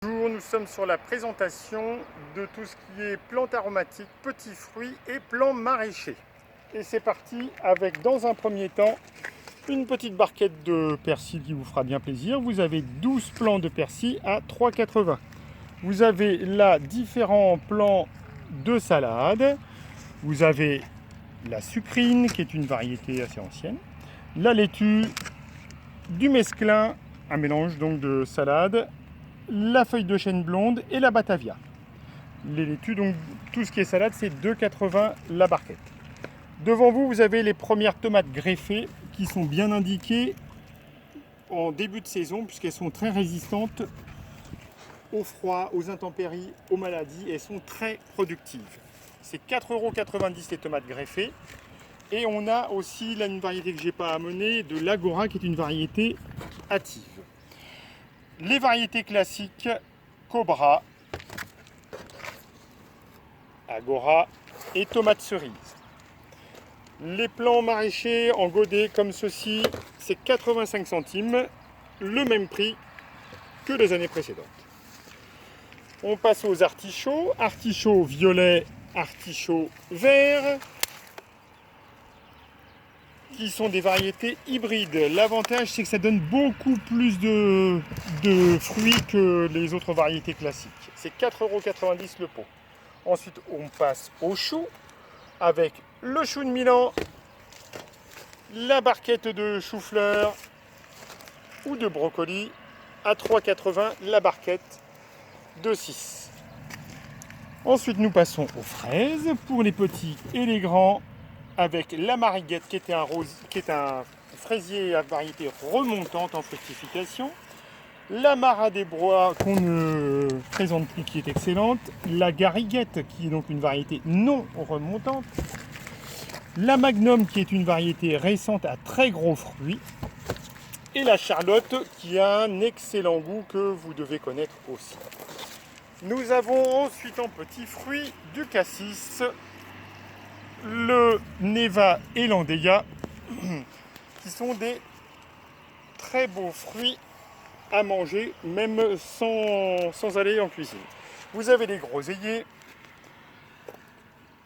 Bonjour, nous sommes sur la présentation de tout ce qui est plantes aromatiques, petits fruits et plants maraîchers. Et c'est parti avec, dans un premier temps, une petite barquette de persil qui vous fera bien plaisir. Vous avez 12 plants de persil à 3,80 €. Vous avez là différents plants de salade. Vous avez la sucrine, qui est une variété assez ancienne. La laitue, du mesclin, un mélange donc de salade, la feuille de chêne blonde et la batavia. Les laitues, donc tout ce qui est salade, c'est 2,80 € la barquette. Devant vous, vous avez les premières tomates greffées qui sont bien indiquées en début de saison puisqu'elles sont très résistantes au froid, aux intempéries, aux maladies et elles sont très productives. C'est 4,90 € les tomates greffées. Et on a aussi là une variété que je n'ai pas amenée, de l'Agora qui est une variété hâtive. Les variétés classiques, Cobra, Agora et tomates cerises. Les plants maraîchers en godet comme ceci, c'est 85 centimes, le même prix que les années précédentes. On passe aux artichauts, artichauts violets, artichauts verts, qui sont des variétés hybrides. L'avantage, c'est que ça donne beaucoup plus de fruits que les autres variétés classiques. C'est 4,90 € le pot. Ensuite, on passe au chou, avec le chou de Milan, la barquette de chou-fleur ou de brocoli, à 3,80 € la barquette de 6. Ensuite, nous passons aux fraises, pour les petits et les grands, avec la mariguette qui est un fraisier à variété remontante en fructification, la Mara des Bois qu'on ne présente plus qui est excellente, la gariguette qui est donc une variété non remontante, la Magnum qui est une variété récente à très gros fruits, et la Charlotte qui a un excellent goût que vous devez connaître aussi. Nous avons ensuite en petits fruits du cassis, le Neva et l'Andeya, qui sont des très beaux fruits à manger, même sans aller en cuisine. Vous avez les groseilliers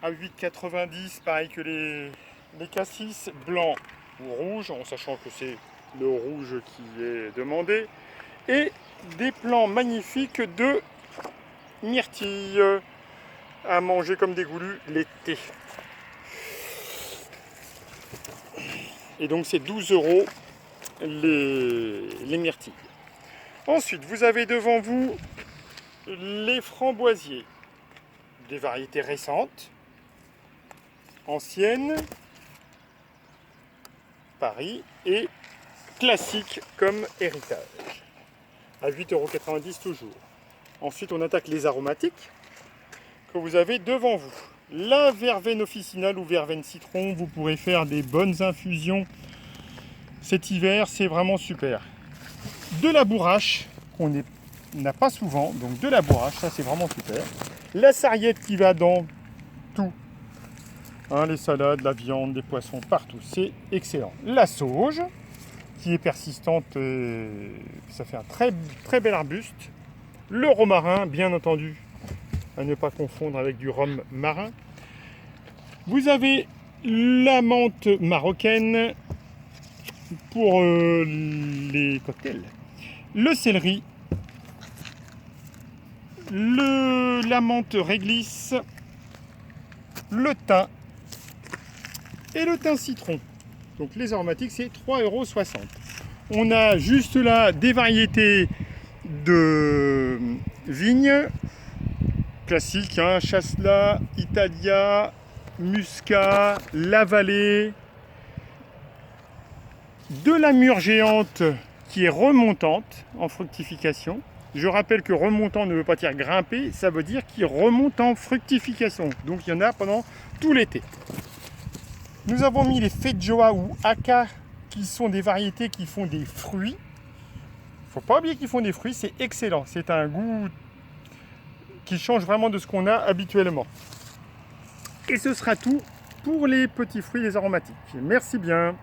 à 8,90 €, pareil que les cassis, blancs ou rouges, en sachant que c'est le rouge qui est demandé, et des plants magnifiques de myrtilles à manger comme des goulus l'été. Et donc c'est 12 € les myrtilles. Ensuite, vous avez devant vous les framboisiers, des variétés récentes, anciennes, Paris, et classiques comme héritage, à 8,90 € toujours. Ensuite, on attaque les aromatiques que vous avez devant vous. La verveine officinale ou verveine citron, vous pourrez faire des bonnes infusions cet hiver, c'est vraiment super. De la bourrache, qu'on n'a pas souvent, donc de la bourrache, ça c'est vraiment super. La sarriette qui va dans tout, les salades, la viande, les poissons, partout, c'est excellent. La sauge, qui est persistante, ça fait un très, très bel arbuste. Le romarin, bien entendu, à ne pas confondre avec du rhum marin. Vous avez la menthe marocaine pour les cocktails, le céleri, la menthe réglisse, le thym et le thym citron. Donc les aromatiques, c'est 3,60 €. On a juste là des variétés de vignes classiques, Chasselas, Italia, Muscat, la Vallée, de la mûre géante qui est remontante en fructification. Je rappelle que remontant ne veut pas dire grimper, ça veut dire qu'il remonte en fructification. Donc il y en a pendant tout l'été. Nous avons mis les Feijoa ou Aka, qui sont des variétés qui font des fruits. Il ne faut pas oublier qu'ils font des fruits, c'est excellent. C'est un goût qui change vraiment de ce qu'on a habituellement. Et ce sera tout pour les petits fruits et les aromatiques. Merci bien.